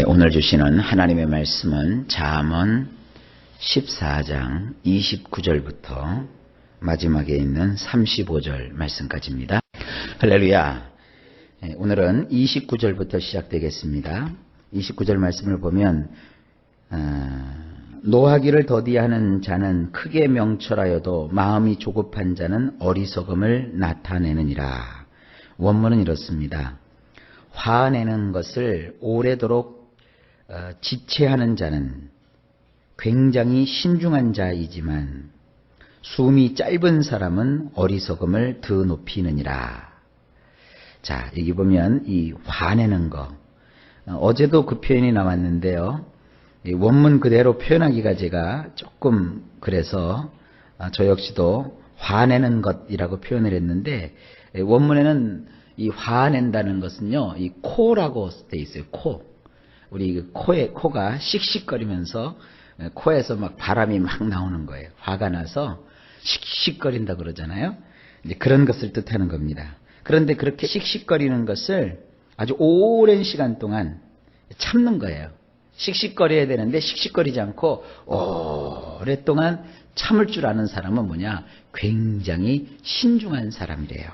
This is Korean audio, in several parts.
오늘 주시는 하나님의 말씀은 잠언 14장 29절부터 마지막에 있는 35절 말씀까지입니다. 할렐루야. 오늘은 29절부터 시작되겠습니다. 29절 말씀을 보면 노하기를 더디하는 자는 크게 명철하여도 마음이 조급한 자는 어리석음을 나타내느니라. 원문은 이렇습니다. 화내는 것을 오래도록 지체하는 자는 굉장히 신중한 자이지만 숨이 짧은 사람은 어리석음을 더 높이느니라. 자, 여기 보면 이 화내는 거, 어제도 그 표현이 나왔는데요. 원문 그대로 표현하기가 제가 조금 그래서 저 역시도 화내는 것이라고 표현을 했는데, 원문에는 이 화낸다는 것은요, 이 코라고 돼 있어요. 코. 우리 코가 씩씩거리면서 코에서 막 바람이 막 나오는 거예요. 화가 나서 씩씩거린다 그러잖아요. 이제 그런 것을 뜻하는 겁니다. 그런데 그렇게 씩씩거리는 것을 아주 오랜 시간 동안 참는 거예요. 씩씩거려야 되는데 씩씩거리지 않고 오랫동안 참을 줄 아는 사람은 뭐냐? 굉장히 신중한 사람이래요.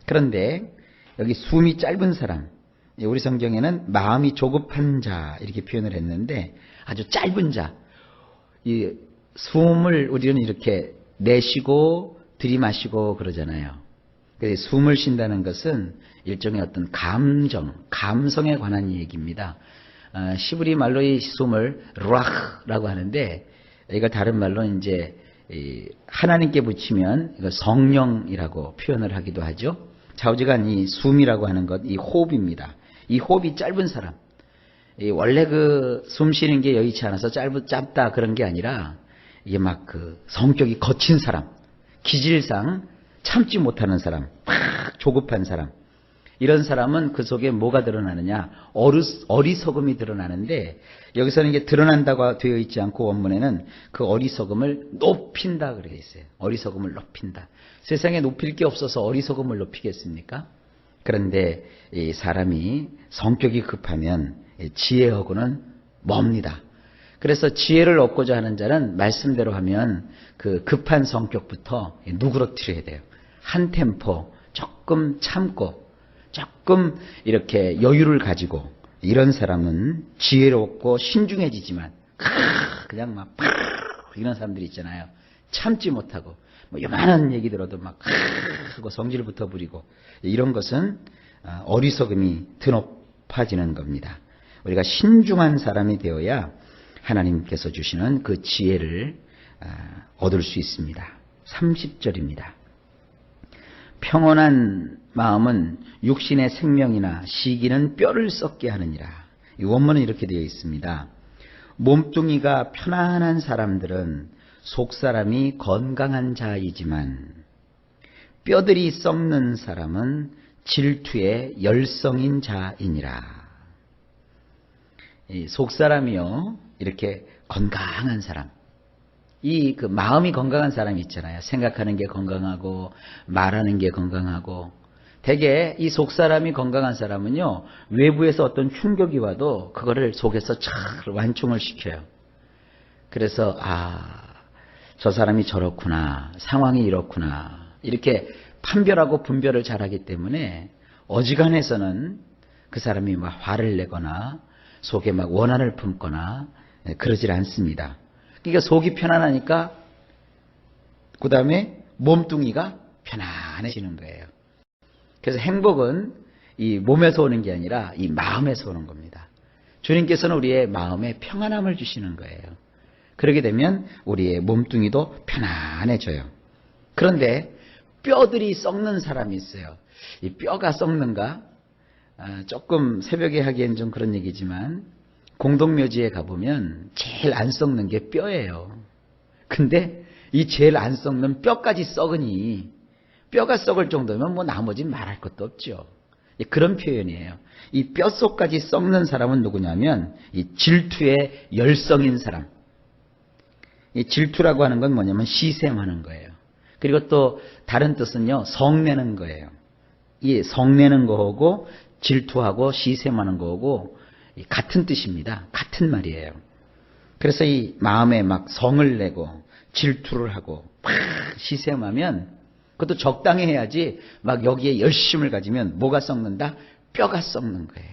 그런데 여기 숨이 짧은 사람, 우리 성경에는 마음이 조급한 자 이렇게 표현을 했는데 아주 짧은 자, 이 숨을 우리는 이렇게 내쉬고 들이마시고 그러잖아요. 그래서 숨을 쉰다는 것은 일종의 어떤 감성에 관한 얘기입니다. 시브리 말로 이 숨을 루아흐라고 하는데, 이걸 다른 말로 이제 하나님께 붙이면 이거 성령이라고 표현을 하기도 하죠. 좌우지간 이 숨이라고 하는 것, 이 호흡입니다. 이 호흡이 짧은 사람, 원래 그 숨 쉬는 게 여의치 않아서 짧다 그런 게 아니라 이게 막 그 성격이 거친 사람, 기질상 참지 못하는 사람, 막 조급한 사람, 이런 사람은 그 속에 뭐가 드러나느냐? 어리석음이 드러나는데, 여기서는 이게 드러난다고 되어 있지 않고 원문에는 그 어리석음을 높인다 그렇게 있어요. 어리석음을 높인다. 세상에 높일 게 없어서 어리석음을 높이겠습니까? 그런데 이 사람이 성격이 급하면 지혜하고는 멉니다. 그래서 지혜를 얻고자 하는 자는 말씀대로 하면 그 급한 성격부터 누그러뜨려야 돼요. 한 템포 조금 참고 조금 이렇게 여유를 가지고, 이런 사람은 지혜롭고 신중해지지만 그냥 막 이런 사람들이 있잖아요. 참지 못하고 뭐 요만한 얘기 들어도 막 하고 성질부터 부리고, 이런 것은 어리석음이 드높아지는 겁니다. 우리가 신중한 사람이 되어야 하나님께서 주시는 그 지혜를 얻을 수 있습니다. 30절입니다. 평온한 마음은 육신의 생명이나 시기는 뼈를 썩게 하느니라. 이 원문은 이렇게 되어 있습니다. 몸뚱이가 편안한 사람들은 속사람이 건강한 자이지만 뼈들이 썩는 사람은 질투의 열성인 자이니라. 이 속사람이요, 이렇게 건강한 사람, 그 마음이 건강한 사람이 있잖아요. 생각하는 게 건강하고 말하는 게 건강하고. 대개 이 속사람이 건강한 사람은요, 외부에서 어떤 충격이 와도 그거를 속에서 잘 완충을 시켜요. 그래서 저 사람이 저렇구나, 상황이 이렇구나, 이렇게 판별하고 분별을 잘하기 때문에 어지간해서는 그 사람이 막 화를 내거나 속에 막 원한을 품거나 그러질 않습니다. 그러니까 속이 편안하니까 그 다음에 몸뚱이가 편안해지는 거예요. 그래서 행복은 이 몸에서 오는 게 아니라 이 마음에서 오는 겁니다. 주님께서는 우리의 마음에 평안함을 주시는 거예요. 그렇게 되면 우리의 몸뚱이도 편안해져요. 그런데 뼈들이 썩는 사람이 있어요. 이 뼈가 썩는가? 조금 새벽에 하기엔 좀 그런 얘기지만, 공동묘지에 가보면 제일 안 썩는 게 뼈예요. 근데 이 제일 안 썩는 뼈까지 썩으니, 뼈가 썩을 정도면 뭐 나머지는 말할 것도 없죠. 그런 표현이에요. 이 뼛속까지 썩는 사람은 누구냐면 이 질투의 열성인 사람. 이 질투라고 하는 건 뭐냐면 시샘하는 거예요. 그리고 또 다른 뜻은요, 성내는 거예요. 이 성내는 거하고 질투하고 시샘하는 거하고 같은 뜻입니다. 같은 말이에요. 그래서 이 마음에 막 성을 내고 질투를 하고 막 시샘하면 그것도 적당히 해야지 막 여기에 열심을 가지면 뭐가 썩는다? 뼈가 썩는 거예요.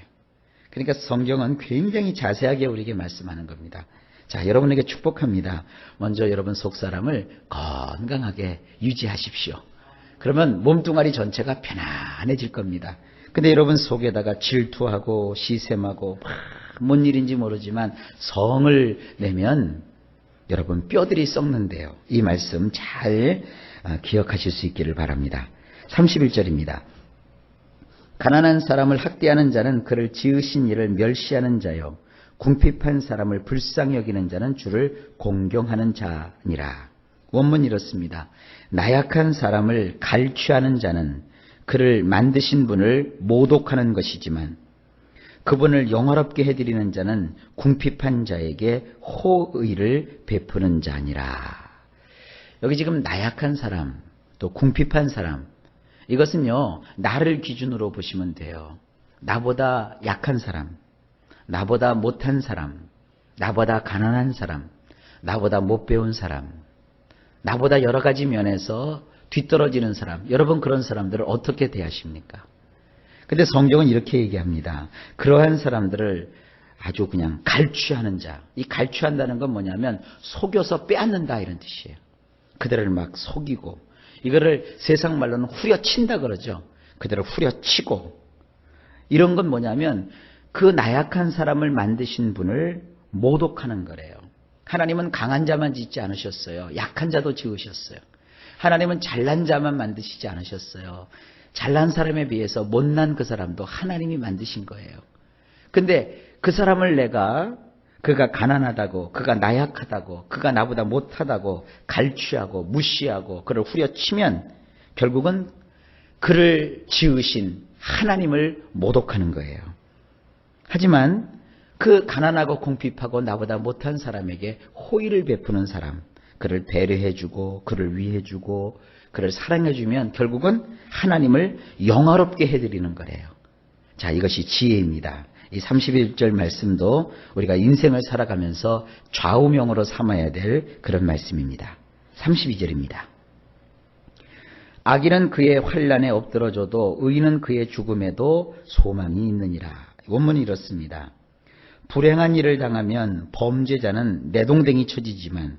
그러니까 성경은 굉장히 자세하게 우리에게 말씀하는 겁니다. 자, 여러분에게 축복합니다. 먼저 여러분 속사람을 건강하게 유지하십시오. 그러면 몸뚱아리 전체가 편안해질 겁니다. 근데 여러분 속에다가 질투하고 시샘하고 뭔 일인지 모르지만 성을 내면 여러분 뼈들이 썩는데요. 이 말씀 잘 기억하실 수 있기를 바랍니다. 31절입니다. 가난한 사람을 학대하는 자는 그를 지으신 이를 멸시하는 자요, 궁핍한 사람을 불쌍히 여기는 자는 주를 공경하는 자니라. 원문이 이렇습니다. 나약한 사람을 갈취하는 자는 그를 만드신 분을 모독하는 것이지만 그분을 영화롭게 해드리는 자는 궁핍한 자에게 호의를 베푸는 자니라. 여기 지금 나약한 사람, 또 궁핍한 사람, 이것은요 나를 기준으로 보시면 돼요. 나보다 약한 사람, 나보다 못한 사람, 나보다 가난한 사람, 나보다 못 배운 사람, 나보다 여러 가지 면에서 뒤떨어지는 사람, 여러분 그런 사람들을 어떻게 대하십니까? 근데 성경은 이렇게 얘기합니다. 그러한 사람들을 아주 그냥 갈취하는 자. 이 갈취한다는 건 뭐냐면 속여서 빼앗는다 이런 뜻이에요. 그들을 막 속이고, 이거를 세상 말로는 후려친다 그러죠. 그들을 후려치고, 이런 건 뭐냐면 그 나약한 사람을 만드신 분을 모독하는 거래요. 하나님은 강한 자만 짓지 않으셨어요. 약한 자도 지으셨어요. 하나님은 잘난 자만 만드시지 않으셨어요. 잘난 사람에 비해서 못난 그 사람도 하나님이 만드신 거예요. 근데 그 사람을 내가 그가 가난하다고, 그가 나약하다고, 그가 나보다 못하다고 갈취하고 무시하고 그를 후려치면 결국은 그를 지으신 하나님을 모독하는 거예요. 하지만 그 가난하고 궁핍하고 나보다 못한 사람에게 호의를 베푸는 사람, 그를 배려해주고 그를 위해주고 그를 사랑해주면 결국은 하나님을 영화롭게 해드리는 거래요. 자, 이것이 지혜입니다. 이 31절 말씀도 우리가 인생을 살아가면서 좌우명으로 삼아야 될 그런 말씀입니다. 32절입니다. 악인은 그의 환난에 엎드러져도 의인은 그의 죽음에도 소망이 있느니라. 원문이 이렇습니다. 불행한 일을 당하면 범죄자는 내동댕이 쳐지지만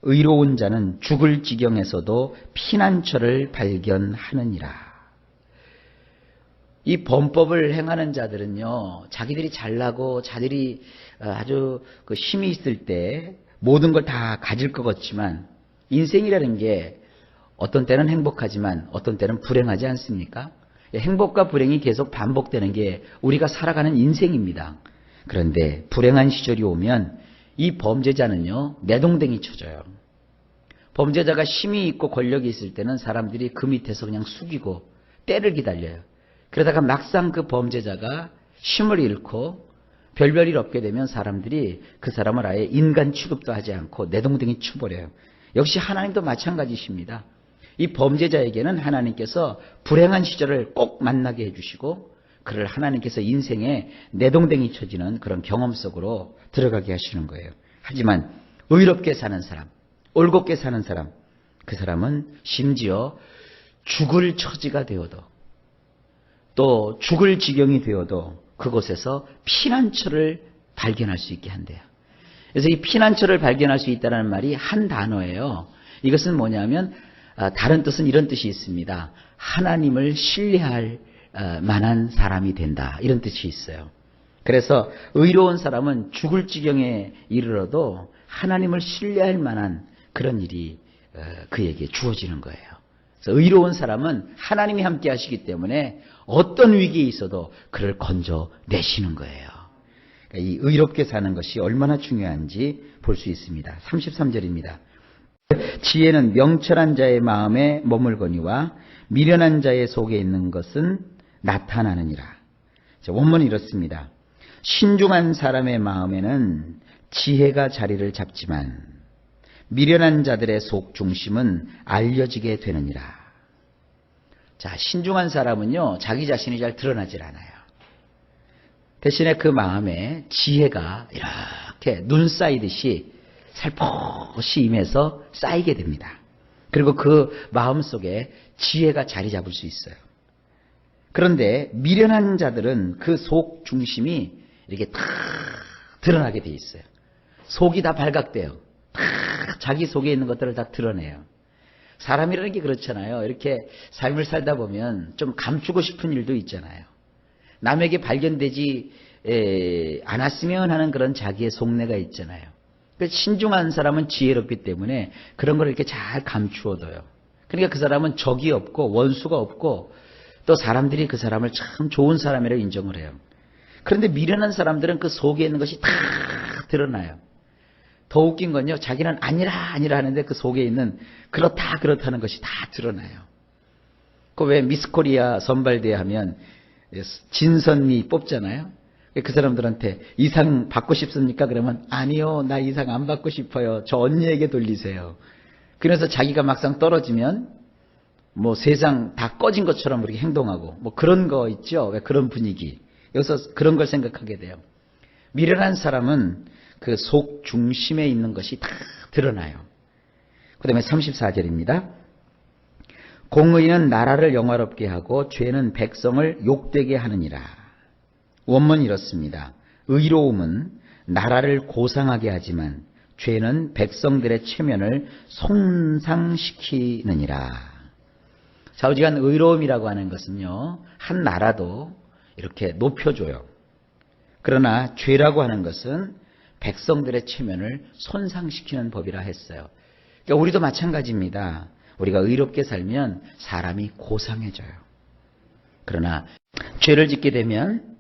의로운 자는 죽을 지경에서도 피난처를 발견하느니라. 이 범법을 행하는 자들은요, 자기들이 잘나고 자기들이 아주 그 힘이 있을 때 모든 걸 다 가질 것 같지만 인생이라는 게 어떤 때는 행복하지만 어떤 때는 불행하지 않습니까? 행복과 불행이 계속 반복되는 게 우리가 살아가는 인생입니다. 그런데 불행한 시절이 오면 이 범죄자는요 내동댕이 쳐져요. 범죄자가 힘이 있고 권력이 있을 때는 사람들이 그 밑에서 그냥 숙이고 때를 기다려요. 그러다가 막상 그 범죄자가 힘을 잃고 별별일 없게 되면 사람들이 그 사람을 아예 인간 취급도 하지 않고 내동댕이 쳐버려요. 역시 하나님도 마찬가지십니다. 이 범죄자에게는 하나님께서 불행한 시절을 꼭 만나게 해주시고 그를 하나님께서 인생에 내동댕이 쳐지는 그런 경험 속으로 들어가게 하시는 거예요. 하지만 의롭게 사는 사람, 올곧게 사는 사람, 그 사람은 심지어 죽을 처지가 되어도 또 죽을 지경이 되어도 그곳에서 피난처를 발견할 수 있게 한대요. 그래서 이 피난처를 발견할 수 있다는 말이 한 단어예요. 이것은 뭐냐면 다른 뜻은 이런 뜻이 있습니다. 하나님을 신뢰할 만한 사람이 된다, 이런 뜻이 있어요. 그래서 의로운 사람은 죽을 지경에 이르러도 하나님을 신뢰할 만한 그런 일이 그에게 주어지는 거예요. 그래서 의로운 사람은 하나님이 함께 하시기 때문에 어떤 위기에 있어도 그를 건져내시는 거예요. 그러니까 이 의롭게 사는 것이 얼마나 중요한지 볼 수 있습니다. 33절입니다. 지혜는 명철한 자의 마음에 머물거니와 미련한 자의 속에 있는 것은 나타나느니라. 원문이 이렇습니다. 신중한 사람의 마음에는 지혜가 자리를 잡지만 미련한 자들의 속 중심은 알려지게 되느니라. 자, 신중한 사람은요 자기 자신이 잘 드러나질 않아요. 대신에 그 마음에 지혜가 이렇게 눈 쌓이듯이 살포시 임해서 쌓이게 됩니다. 그리고 그 마음 속에 지혜가 자리 잡을 수 있어요. 그런데 미련한 자들은 그 속 중심이 이렇게 다 드러나게 돼 있어요. 속이 다 발각돼요. 다 자기 속에 있는 것들을 다 드러내요. 사람이라는 게 그렇잖아요. 이렇게 삶을 살다 보면 좀 감추고 싶은 일도 있잖아요. 남에게 발견되지 않았으면 하는 그런 자기의 속내가 있잖아요. 신중한 사람은 지혜롭기 때문에 그런 걸 이렇게 잘 감추어둬요. 그러니까 그 사람은 적이 없고 원수가 없고 또 사람들이 그 사람을 참 좋은 사람이라고 인정을 해요. 그런데 미련한 사람들은 그 속에 있는 것이 다 드러나요. 더 웃긴 건요, 자기는 아니라 하는데 그 속에 있는 그렇다는 것이 다 드러나요. 그 왜 미스 코리아 선발대회 하면 진선미 뽑잖아요. 그 사람들한테 이상 받고 싶습니까? 그러면 아니요, 나 이상 안 받고 싶어요. 저 언니에게 돌리세요. 그래서 자기가 막상 떨어지면 뭐 세상 다 꺼진 것처럼 그렇게 행동하고 뭐 그런 거 있죠. 왜 그런 분위기. 여기서 그런 걸 생각하게 돼요. 미련한 사람은 그 속 중심에 있는 것이 다 드러나요. 그 다음에 34절입니다. 공의는 나라를 영화롭게 하고 죄는 백성을 욕되게 하느니라. 원문이 이렇습니다. 의로움은 나라를 고상하게 하지만 죄는 백성들의 체면을 손상시키느니라. 좌우지간 의로움이라고 하는 것은요, 한 나라도 이렇게 높여줘요. 그러나 죄라고 하는 것은 백성들의 체면을 손상시키는 법이라 했어요. 그러니까 우리도 마찬가지입니다. 우리가 의롭게 살면 사람이 고상해져요. 그러나 죄를 짓게 되면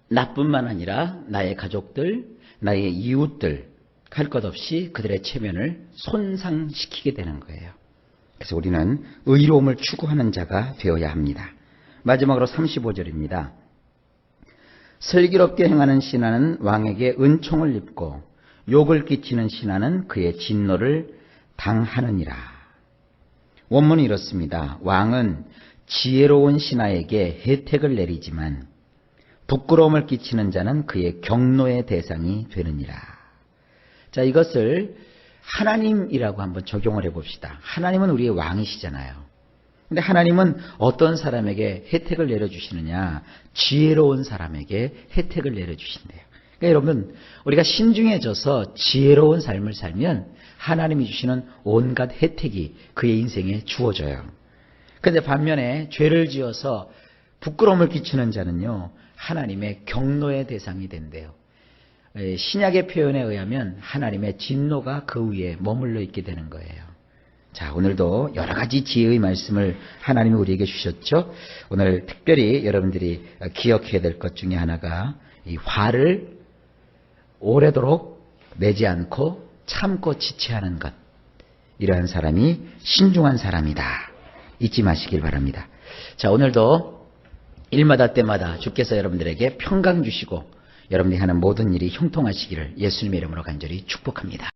나뿐만 아니라 나의 가족들, 나의 이웃들 할 것 없이 그들의 체면을 손상시키게 되는 거예요. 그래서 우리는 의로움을 추구하는 자가 되어야 합니다. 마지막으로 35절입니다. 슬기롭게 행하는 신하는 왕에게 은총을 입고 욕을 끼치는 신하는 그의 진노를 당하느니라. 원문이 이렇습니다. 왕은 지혜로운 신하에게 혜택을 내리지만 부끄러움을 끼치는 자는 그의 경노의 대상이 되느니라. 자, 이것을 하나님이라고 한번 적용을 해봅시다. 하나님은 우리의 왕이시잖아요. 근데 하나님은 어떤 사람에게 혜택을 내려주시느냐? 지혜로운 사람에게 혜택을 내려주신대요. 그러니까 여러분, 우리가 신중해져서 지혜로운 삶을 살면 하나님이 주시는 온갖 혜택이 그의 인생에 주어져요. 그런데 반면에 죄를 지어서 부끄러움을 끼치는 자는요, 하나님의 경노의 대상이 된대요. 신약의 표현에 의하면 하나님의 진노가 그 위에 머물러 있게 되는 거예요. 자, 오늘도 여러 가지 지혜의 말씀을 하나님이 우리에게 주셨죠. 오늘 특별히 여러분들이 기억해야 될 것 중에 하나가 이 화를 오래도록 내지 않고 참고 지체하는 것. 이러한 사람이 신중한 사람이다. 잊지 마시길 바랍니다. 자, 오늘도 일마다 때마다 주께서 여러분들에게 평강 주시고 여러분이 하는 모든 일이 형통하시기를 예수님의 이름으로 간절히 축복합니다.